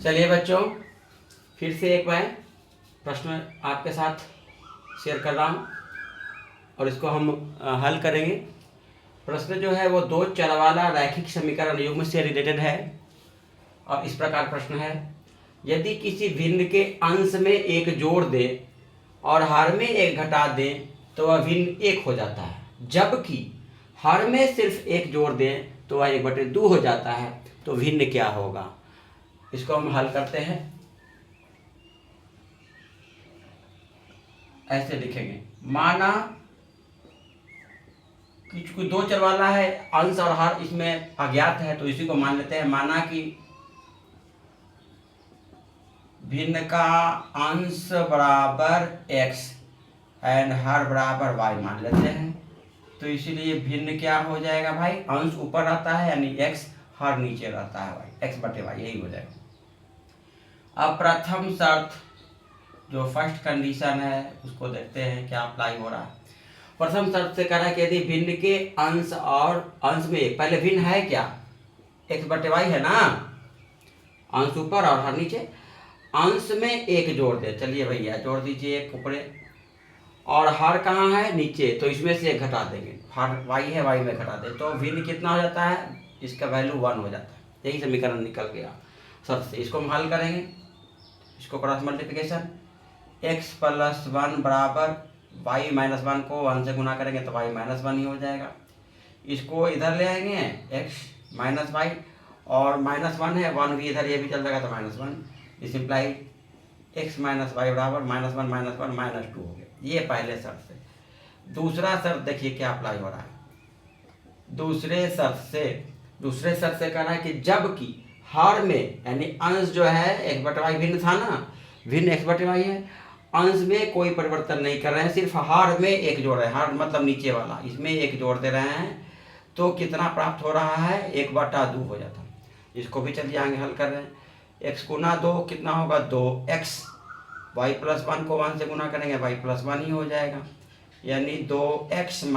चलिए बच्चों, फिर से एक बार प्रश्न आपके साथ शेयर कर रहा हूँ और इसको हम हल करेंगे। प्रश्न जो है वो दो चर वाला रैखिक समीकरण युग्म से रिलेटेड है और इस प्रकार प्रश्न है। यदि किसी भिन्न के अंश में एक जोड़ दे और हर में एक घटा दें तो वह भिन्न एक हो जाता है, जबकि हर में सिर्फ एक जोड़ दें तो वह 1/2 हो जाता है। तो भिन्न क्या होगा? इसको हम हल करते हैं। ऐसे लिखेंगे, माना कि कोई दो चर वाला है, अंश और हर इसमें अज्ञात है, तो इसी को मान लेते हैं। माना कि भिन्न का अंश बराबर x एंड हर बराबर y मान लेते हैं। तो इसीलिए भिन्न क्या हो जाएगा भाई? अंश ऊपर रहता है यानी x, हर नीचे रहता है y, x/y यही हो जाएगा। अब प्रथम शर्त जो फर्स्ट कंडीशन है उसको देखते हैं क्या अप्लाई हो रहा है। प्रथम शर्त से कह रहा है कि यदि भिन्न के अंश और अंश में एक, पहले भिन्न है क्या? x/y है ना, अंश ऊपर और हर नीचे। अंश में एक जोड़ दे, चलिए भैया जोड़ दीजिए एक ऊपरे, और हर कहाँ है? नीचे, तो इसमें से एक घटा देंगे। हर y है, y में घटा दे तो भिन्न कितना हो जाता है? इसका वैल्यू 1 हो जाता है। यही समीकरण निकल गया शर्त से। इसको हम हल करेंगे, इसको क्रॉस मल्टीप्लिकेशन, x + 1 बराबर y - 1 को 1 से गुना करेंगे तो y - 1 ही हो जाएगा। इसको इधर ले आएंगे x - y, और -1 है, 1 भी इधर, ये भी चल जाएगा तो -1। इस इम्प्लाई x - y बराबर -1 - 1 -2 हो गया। ये पहले शर्त से। दूसरा शर्त देखिए क्या अप्लाई हो रहा है। दूसरे शर्त से कह रहा है कि जबकि हर में यानी अंश जो है x/y भिन्न था ना, भिन्न x/y है, अंश में कोई परिवर्तन नहीं कर रहे हैं, सिर्फ हर में एक जोड़ रहे हैं। हर मतलब नीचे वाला, इसमें एक जोड़ दे रहे हैं तो कितना प्राप्त हो रहा है? 1/2 हो जाता है। इसको भी चलिए आगे हल कर रहे हैं। x गुना 2 कितना होगा? 2x, y + 1 को 1 से गुना करेंगे y + 1 ही हो जाएगा, यानी 2x -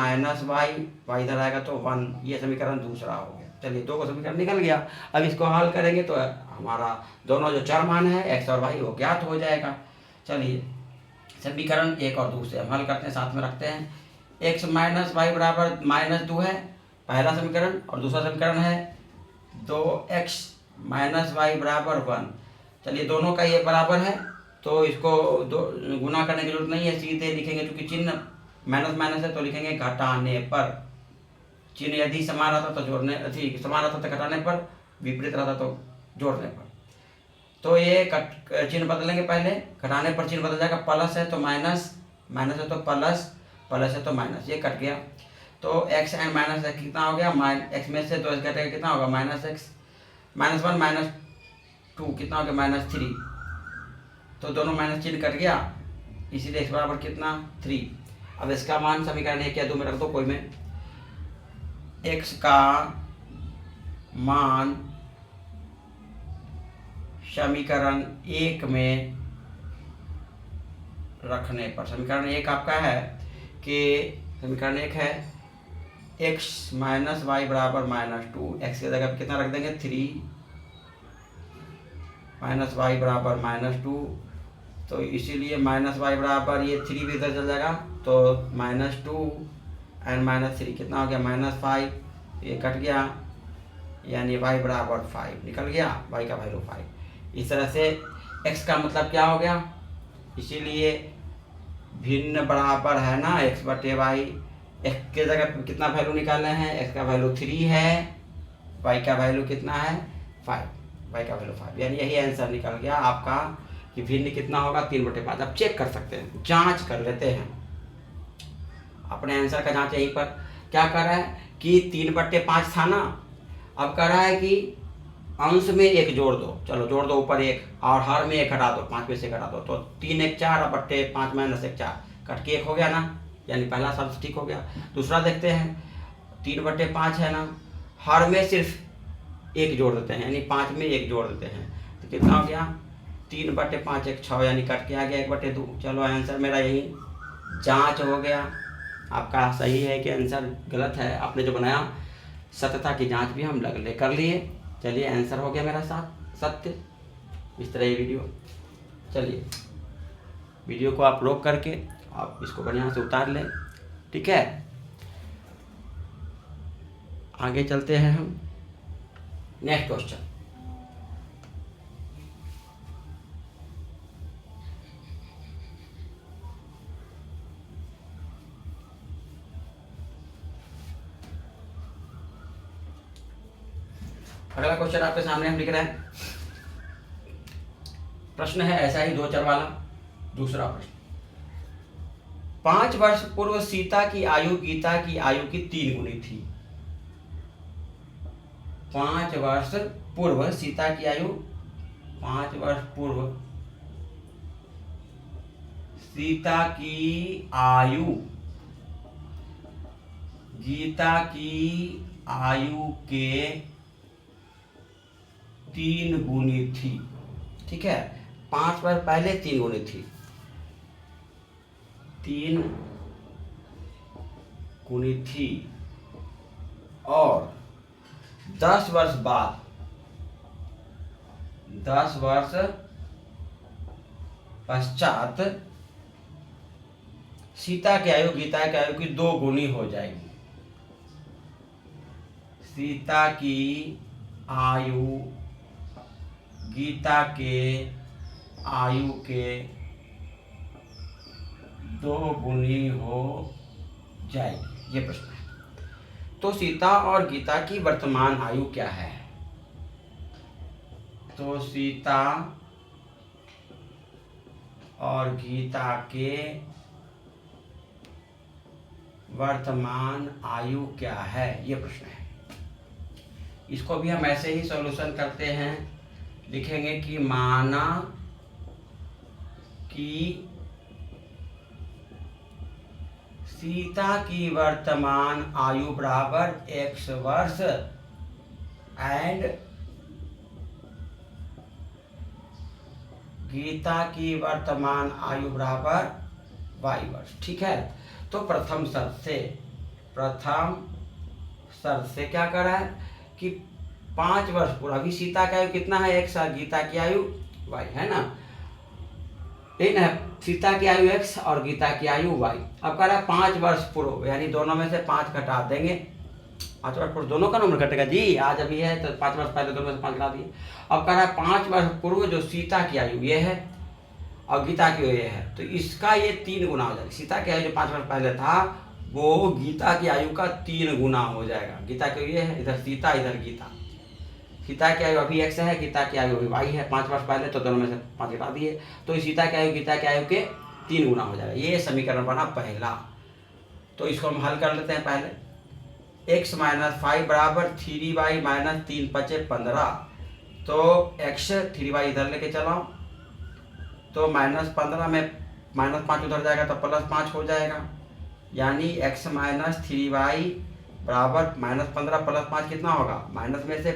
y इधर आएगा तो 1। ये समीकरण दूसरा हो गया। चलिए दो का समीकरण निकल गया। अब इसको हल करेंगे तो हमारा दोनों जो चर मान है x और y वो ज्ञात हो जाएगा। चलिए समीकरण 1 और 2 से हम हल करते हैं, साथ में रखते हैं। x - y बराबर -2 है पहला समीकरण, और दूसरा समीकरण है 2x - y बराबर 1। चलिए दोनों का ये बराबर है तो इसको गुना करने की जरूरत नहीं है, सीधे लिखेंगे। क्योंकि चिन्ह माइनस है तो लिखेंगे घटाने पर। चिन्ह यदि समान रहता तो जोड़ने, समान रहता तो घटाने पर, विपरीत रहता तो जोड़ने पर। तो ये चिन्ह बदलेंगे, पहले घटाने पर चिन्ह बदल जाएगा, प्लस है तो माइनस, माइनस है तो प्लस, प्लस है तो माइनस, ये कट गया। तो x एंड माइनस x कितना हो गया? x में से 2x घटेगा कितना होगा? -x, -1 -2 कितना हो गया? -3। तो दोनों माइनस चिन्ह कट गया, इसीलिए x बराबर कितना? 3। अब इसका मान समीकरण 1 या 2 में रख दो, कोई में। x का मान समीकरण 1 में रखने पर, समीकरण 1 आपका है कि समीकरण 1 है x - y बराबर -2, x की जगह पर कितना रख देंगे? 3 - y बराबर -2। तो इसीलिए -y बराबर ये 3 भी इधर चल जाएगा तो -2 एंड -3 कितना हो गया? -5, ये कट गया, यानी y बराबर 5 निकल गया, y का वैल्यू 5। इस तरह से x का मतलब क्या हो गया? इसीलिए भिन्न बराबर है ना x/y, x के जगह पे कितना वैल्यू निकालना है? x का वैल्यू 3 है, y का वैल्यू कितना है? 5, y का वैल्यू 5, यानी यही आंसर निकल गया आपका कि भिन्न कितना होगा? 3/5। अब चेक कर सकते हैं, जांच कर लेते हैं अपने आंसर का। जांच यहीं पर क्या कर रहा है कि 3/5 था ना, अब कह रहा है कि अंश में एक जोड़ दो, चलो जोड़ दो ऊपर एक, और हर में एक घटा दो, 5 में से घटा दो, तो 3 × 4 / 5 - 1 4 कट के 1 हो गया ना, यानी पहला शब्द ठीक हो गया। दूसरा देखते हैं, 3/5 है ना, हर में सिर्फ एक जोड़ देते हैं, यानी 5 में एक जोड़ देते हैं, तो कितना हो गया? 3/5 1 6, यानी कट के आ गया 1/2। चलो आंसर मेरा यही जांच हो गया। आपका सही है कि आंसर गलत है, आपने जो बनाया सत्यता की जांच भी हम कर लिए। चलिए आंसर हो गया मेरा साथ सत्य। इस तरह ये वीडियो। चलिए वीडियो को आप रोक करके आप इसको बढ़िया से उतार लें, ठीक है। आगे चलते हैं हम नेक्स्ट क्वेश्चन। अगला क्वेश्चन आपके सामने हम लिख रहे हैं। प्रश्न है ऐसा ही 2 चर वाला। दूसरा प्रश्न, 5 वर्ष पूर्व सीता की आयु गीता की आयु की 3 गुनी थी। 5 वर्ष पूर्व सीता की आयु, 5 वर्ष पूर्व सीता की आयु गीता की आयु के 3 गुनी थी, ठीक है। 5 वर्ष पहले 3 गुनी थी, 3 गुनी थी, और 10 वर्ष बाद, 10 वर्ष पश्चात सीता की आयु गीता की आयु की 2 गुनी हो जाएगी। सीता की आयु गीता के आयु के 2 गुनी हो जाएगी, ये प्रश्न है। तो सीता और गीता की वर्तमान आयु क्या है? तो सीता और गीता के वर्तमान आयु क्या है, ये प्रश्न है। इसको भी हम ऐसे ही सॉल्यूशन करते हैं, लिखेंगे कि माना कि सीता की वर्तमान आयु बराबर x वर्ष एंड गीता की वर्तमान आयु बराबर y वर्ष, ठीक है। तो प्रथम शर्त से क्या कर रहा है कि 5 वर्ष पूरा, अभी सीता की आयु कितना है x और गीता की आयु y है ना, लेकिन है सीता की आयु x और गीता की आयु y। अब कह रहा है 5 वर्ष पूर्व, यानी दोनों में से 5 घटा देंगे। 5 वर्ष पूर्व दोनों का नंबर घटेगा जी, आज अभी है तो 5 वर्ष पहले दोनों में से 5 घटा दिए। अब कह रहा है 5 वर्ष पूर्व जो सीता की आयु ये है और गीता की ये है, तो इसका ये 3 गुना हो जाएगा। सीता की आयु जो 5 वर्ष पहले था वो गीता की आयु का 3 गुना हो जाएगा। गीता की ये है, इधर सीता इधर गीता। सीता की आयु अभी x है, गीता की आयु अभी y है। 5 वर्ष पहले तो दोनों में से 5 घटा दिए, तो सीता की आयु गीता की आयु के 3 गुना हो जाएगा। ये समीकरण बना पहला। तो इसको हम हल कर लेते हैं पहले। x - 5 बराबर 3y - 3 × 5 = 15। तो x 3y इधर लेके चलाओ, तो -15 में -5 उधर जाएगा तो +5 हो जाएगा, यानी x - 3y बराबर -15 + 5 कितना होगा? माइनस में से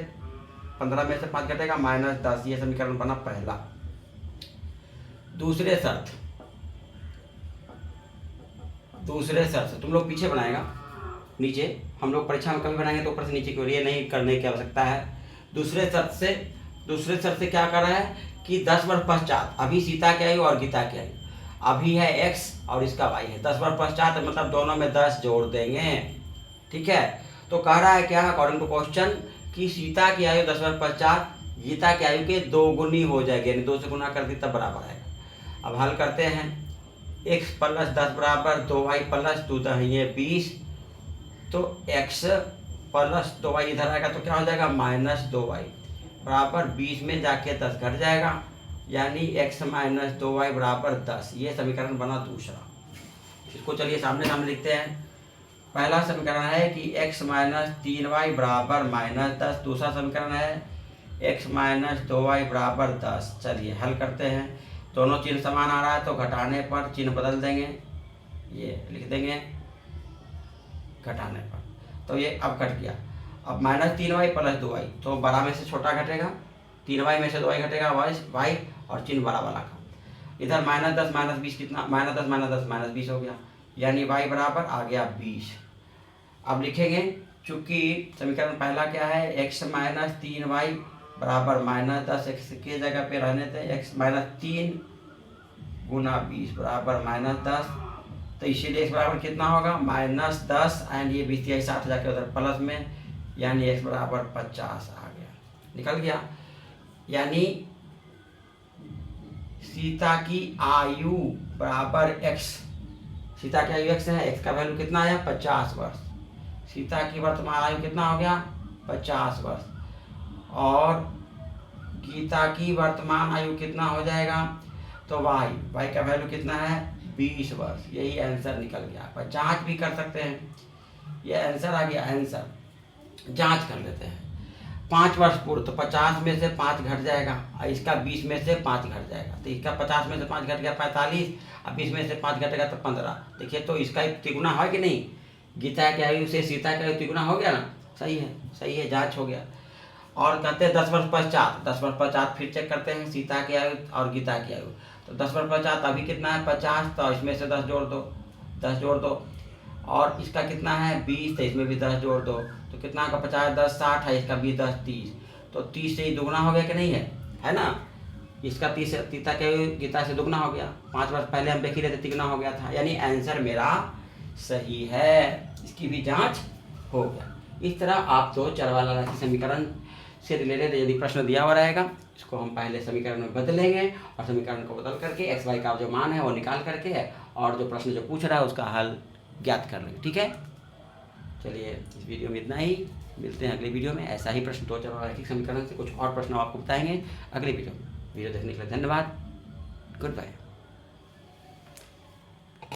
15 में से 5 घटेगा -10। ये समीकरण बना पहला। दूसरे शर्त से तुम लोग पीछे बनाएगा, नीचे हम लोग परीक्षा में कभी बनाएंगे तो ऊपर से नीचे की ओर, ये नहीं करने की आवश्यकता है। दूसरे शर्त से क्या कर रहा है कि 10 वर्ष पश्चात, अभी सीता की आयु और गीता की आयु अभी है x और इसका y है, 10 वर्ष पश्चात मतलब दोनों में 10 जोड़ देंगे, ठीक है। तो कह रहा है क्या, अकॉर्डिंग टू क्वेश्चन, कि सीता की आयु 10 वर्ष पश्चात गीता की आयु के 2 गुनी हो जाएगी, यानी 2 से गुना कर दी तब बराबर आएगा। अब हल करते हैं। x + 10 बराबर 2y + 2 × 20, तो x + 2y इधर आएगा तो क्या हो जाएगा -2y बराबर 20 में जाके 10 घट जाएगा, यानी x - 2y बराबर 10। ये समीकरण बना दूसरा। इसको चलिए सामने लिखते हैं। पहला समीकरण है कि x - 3y बराबर -10। दूसरा समीकरण है x - 2y बराबर 10। चलिए हल करते हैं। दोनों चिन्ह समान आ रहा है तो घटाने पर चिन्ह बदल देंगे, ये लिख देंगे घटाने पर, तो ये अब घट गया। अब -3y + 2y, तो बड़ा में से छोटा घटेगा, 3y में से 2y घटेगा y, और चिन्ह बड़ा वाला का। इधर -10 - 20 कितना, -10 - 10 -20 हो गया, यानी y बराबर आ गया 20। अब लिखेंगे, चूंकि समीकरण पहला क्या है, x - 3y बराबर -10, एक्स की जगह पे रहने दें, एक्स -3 गुना 20 बराबर -10। तो इसीलिए एक्स बराबर कितना होगा -10 एंड ये 20 60 जाके उधर प्लस में, यानी एक्स बराबर 50 आ गया, निकल गया। यानी सीता की आयु बराबर एक्स, सीता की आयु एक्स है, एक्स का वैल्यू कितना आया 50 वर्ष। सीता की वर्तमान आयु कितना हो गया 50 वर्ष, और गीता की वर्तमान आयु कितना हो जाएगा, तो वाई, वाई का वैल्यू कितना है 20 वर्ष। यही आंसर निकल गया। पर जांच भी कर सकते हैं, ये आंसर आ गया। आंसर जांच कर लेते हैं। 5 वर्ष पूर्व, तो 50 में से 5 घट जाएगा, और इसका 20 में से 5 घट जाएगा, तो इसका 50 में से 5 घट गया 45, अब 20 में से 5 घटेगा तो 15। देखिए तो इसका तिगुना है कि नहीं, गीता की आयु से सीता की आयु तिगुना हो गया ना, सही है, सही है, जांच हो गया। और कहते हैं 10 वर्ष पश्चात, 10 वर्ष पश्चात फिर चेक करते हैं सीता की आयु और गीता की आयु। तो 10 वर्ष पश्चात अभी कितना है 50, तो इसमें से 10 जोड़ दो, 10 जोड़ दो, और इसका कितना है 20, तो इसमें भी 10 जोड़ दो, तो कितना का 50 10 60 है, इसका भी 10 30, तो 30 से ही दुगना हो गया कि नहीं है ना। इसका 30 सीता के गीता से दुगना हो गया। 5 वर्ष पहले हम देख ही रहे थे तिगुना हो गया था, यानी आंसर मेरा सही है। इसकी भी जांच हो गया। इस तरह आप दो चर वाला राशि समीकरण से रिलेटेड यदि प्रश्न दिया हुआ रहेगा, इसको हम पहले समीकरण में बदलेंगे और समीकरण को बदल करके एक्स वाई का जो मान है वो निकाल करके और जो प्रश्न जो पूछ रहा है उसका हल ज्ञात कर लेंगे। ठीक है, चलिए इस वीडियो में इतना ही, मिलते हैं अगले वीडियो में। ऐसा ही प्रश्न दो चर वाला रैखिक समीकरण से कुछ और प्रश्न आपको बताएंगे अगले वीडियो में। वीडियो देखने के लिए धन्यवाद, गुड बाय।